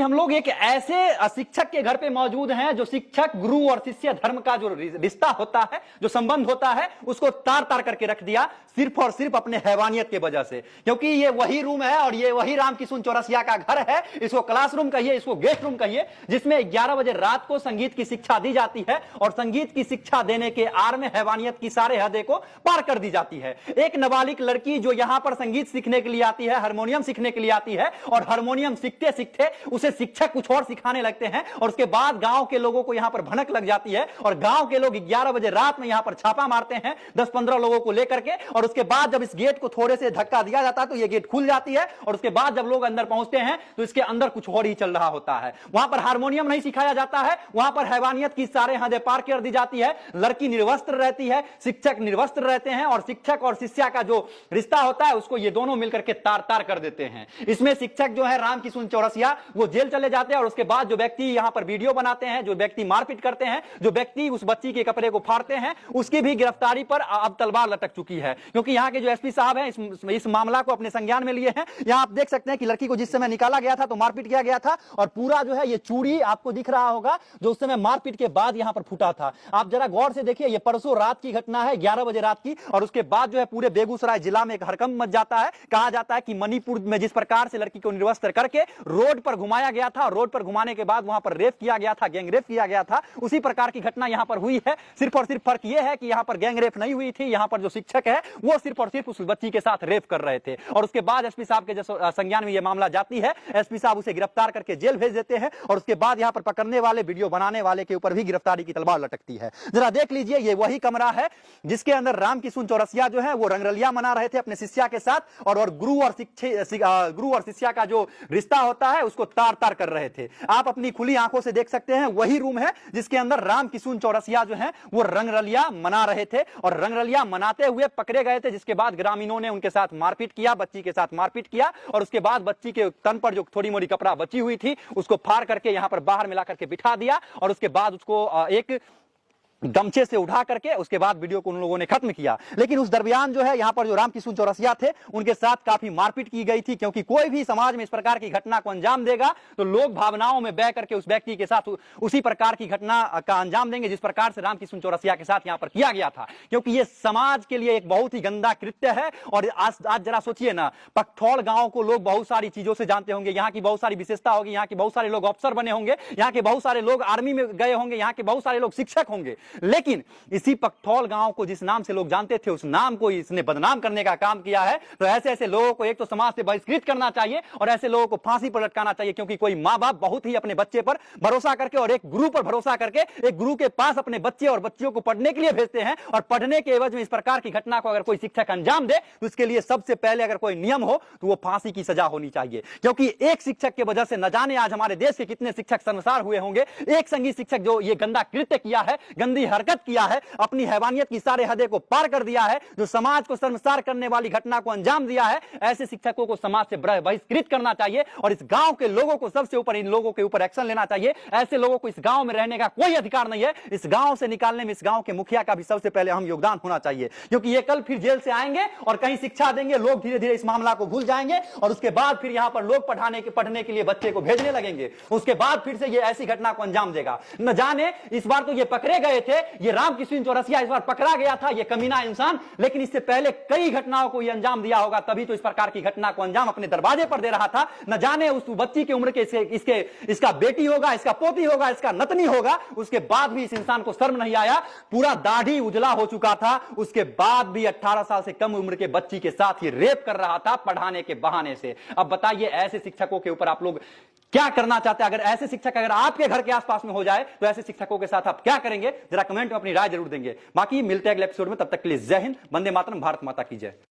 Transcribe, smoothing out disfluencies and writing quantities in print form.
हम लोग एक ऐसे शिक्षक के घर पे मौजूद हैं जो शिक्षक गुरु और शिष्य धर्म का जो रिश्ता होता है, जो संबंध होता है, उसको तार तार करके रख दिया सिर्फ और सिर्फ अपने हैवानियत की वजह से। क्योंकि ये वही रूम है और ये वही रामकिशुन चौरसिया का घर है, इसको क्लासरूम कहिए, इसको गेस्ट रूम कहिए, जिसमें 11 बजे रात को संगीत की शिक्षा दी जाती है और संगीत की शिक्षा देने के आड़ में हैवानियत की सारे हदें को पार कर दी जाती है। एक नाबालिग लड़की जो यहां पर संगीत सीखने के लिए आती है, हारमोनियम सीखने के लिए आती है और हारमोनियम सीखते सीखते उसे शिक्षक कुछ और सिखाने लगते हैं और उसके बाद गांव के लोगों को यहां पर भनक लग जाती है और गांव के लोग 11 बजे रात में यहां पर छापा मारते हैं 10-15 लोगों को लेकर के। और उसके बाद जब इस गेट को थोड़े से धक्का दिया जाता है तो यह गेट खुल जाती है और उसके बाद जब लोग अंदर पहुंचते हैं तो इसके अंदर कुछ और ही चल रहा होता है। वहां पर हारमोनियम नहीं सिखाया जाता है, वहां पर हैवानियत की सारे हदें पार कर दी जाती है। लड़की निर्वस्त्र रहती है, शिक्षक निर्वस्त्र रहते हैं और शिक्षक और शिष्या का जो रिश्ता होता है उसको ये दोनों मिलकर के तार तार कर देते हैं। इसमें शिक्षक जो है रामकिशुन चौरसिया वो जेल चले जाते हैं और उसके बाद जो व्यक्ति यहां पर वीडियो बनाते हैं, जो व्यक्ति मारपीट करते हैं, जो व्यक्ति उस बच्ची के कपड़े को फाड़ते हैं, उसकी भी गिरफ्तारी पर अब तलवार लटक चुकी है। क्योंकि यहां के जो एसपी साहब हैं इस मामला को अपने संज्ञान में लिए हैं। यहां आप देख सकते हैं कि लड़की को जिस समय निकाला गया था तो मारपीट किया गया था और पूरा जो है ये चूड़ी आपको दिख रहा होगा जो उस समय मारपीट के बाद यहां पर फूटा था। आप जरा गौर से देखिए, ये परसों रात की घटना है, 11 बजे रात की, और उसके बाद जो है पूरे बेगूसराय जिला में एक हड़कंप मच जाता है। कहा जाता है कि मणिपुर में जिस प्रकार से लड़की को निर्वस्त्र करके रोड पर घुमाया गया था और रोड पर घुमाने के बाद वहां पर रेप किया गया था, गैंग रेप किया गया था, उसी प्रकार की घटना यहां पर हुई है। सिर्फ और सिर्फ फर्क यह है कि यहां पर गैंग रेप नहीं हुई थी, यहां पर जो शिक्षक है वो सिर्फ और सिर्फ उस बच्ची के साथ रेप कर रहे थे। और उसके बाद एसपी साहब के संज्ञान में यह मामला जाती है, एसपी साहब उसे गिरफ्तार करके जेल भेज देते हैं और उसके बाद यहां पर पकड़ने वाले, वीडियो बनाने वाले के ऊपर भी गिरफ्तारी की तलवार लटकती है। जरा देख लीजिए, ये वही कमरा है जिसके अंदर रामकिशुन चौरसिया जो है वो रंगरलिया मना रहे थे अपने शिष्या के साथ और गुरु और शिष्या का जो रिश्ता होता है उसको तार तार कर रहे थे। आप अपनी खुली आंखों से देख सकते हैं, वही रूम है जिसके अंदर रामकिशुन चौरसिया जो है वो रंगरलिया मना रहे थे और रंगरलिया मनाते हुए पकड़े गए थे। जिसके बाद ग्रामीणों ने उनके साथ मारपीट किया, बच्ची के साथ मारपीट किया और उसके बाद बच्ची के तन पर जो थोड़ी मोड़ी कपड़ा बची हुई थी उसको फाड़ करके यहां पर बाहर मिला करके बिठा दिया और उसके बाद उसको एक गमछे से उठा करके उसके बाद वीडियो को उन लोगों ने खत्म किया। लेकिन उस दरमियान जो है यहाँ पर जो रामकिशुन चौरसिया थे उनके साथ काफी मारपीट की गई थी, क्योंकि कोई भी समाज में इस प्रकार की घटना को अंजाम देगा तो लोग भावनाओं में बह करके उस व्यक्ति के साथ उसी प्रकार की घटना का अंजाम देंगे जिस प्रकार से रामकिशुन चौरसिया के साथ यहाँ पर किया गया था। क्योंकि ये समाज के लिए एक बहुत ही गंदा कृत्य है। और आज जरा सोचिए ना, पखथौड़ गांव को लोग बहुत सारी चीजों से जानते होंगे, यहाँ की बहुत सारी विशेषता होगी, यहाँ के बहुत सारे लोग अफसर बने होंगे, यहाँ के बहुत सारे लोग आर्मी में गए होंगे, यहाँ के बहुत सारे लोग शिक्षक होंगे, लेकिन इसी पखथौल गांव को जिस नाम से लोग जानते थे उस नाम को इसने बदनाम करने का काम किया है। तो ऐसे ऐसे लोगों को एक तो समाज से बहिष्कृत करना चाहिए और ऐसे लोगों को फांसी पर लटकाना चाहिए। क्योंकि कोई माँ बाप बहुत ही अपने बच्चे पर भरोसा करके और एक गुरु पर भरोसा करके एक गुरु के पास अपने बच्चे और बच्चियों को पढ़ने के लिए भेजते हैं और पढ़ने के एवज में इस प्रकार की घटना को अगर कोई शिक्षक अंजाम दे तो इसके लिए सबसे पहले अगर कोई नियम हो तो वो फांसी की सजा होनी चाहिए। क्योंकि एक शिक्षक के वजह से न जाने आज हमारे देश के कितने शिक्षक शर्मसार हुए होंगे। एक संगीत शिक्षक जो ये गंदा कृत्य किया है, गंदी हरकत किया है, अपनी हैवानियत की सारे हदें को पार कर दिया है, जो समाज को शर्मसार करने वाली घटना को अंजाम दिया है, ऐसे शिक्षकों को समाज से बहिष्कृत करना चाहिए और इस गांव के लोगों को सबसे ऊपर इन लोगों के ऊपर एक्शन लेना चाहिए। ऐसे लोगों को इस गांव में रहने का कोई अधिकार नहीं है। इस गांव से निकालने में इस गांव के मुखिया का भी सबसे पहले अहम योगदान होना चाहिए। क्योंकि ये कल फिर जेल से आएंगे और कहीं शिक्षा देंगे, लोग धीरे धीरे इस मामला को भूल जाएंगे और उसके बाद फिर यहां पर लोग पढ़ने के लिए बच्चे को भेजने लगेंगे। उसके बाद फिर से ये ऐसी घटना को अंजाम देगा। न जाने इस बार तो ये पकड़े गए थे, ये रामकिशुन चौरसिया इस बार पकड़ा गया था, ये कमीना इंसान, लेकिन इससे पहले कई घटनाओं को ये अंजाम दिया होगा, तभी तो इस प्रकार की घटना को अंजाम अपने दरवाजे पर दे रहा था। न जाने उस बच्ची की उम्र के इसका बेटी होगा, इसका पोती होगा, इसका नतनी होगा, उसके बाद भी इस इंसान को शर्म नहीं आया। पूरा दाढ़ी उजला हो चुका था, उसके बाद भी 18 साल से कम उम्र के बच्ची के साथ ही रेप कर रहा था पढ़ाने के बहाने से। अब बताइए ऐसे शिक्षकों के ऊपर आप लोग क्या करना चाहते हैं? अगर ऐसे शिक्षक अगर आपके घर के आसपास में हो जाए तो ऐसे शिक्षकों के साथ आप क्या करेंगे? जरा कमेंट में अपनी राय जरूर देंगे। बाकी मिलते हैं अगले एपिसोड में, तब तक के लिए जय हिंद, वंदे मातरम, भारत माता की जय।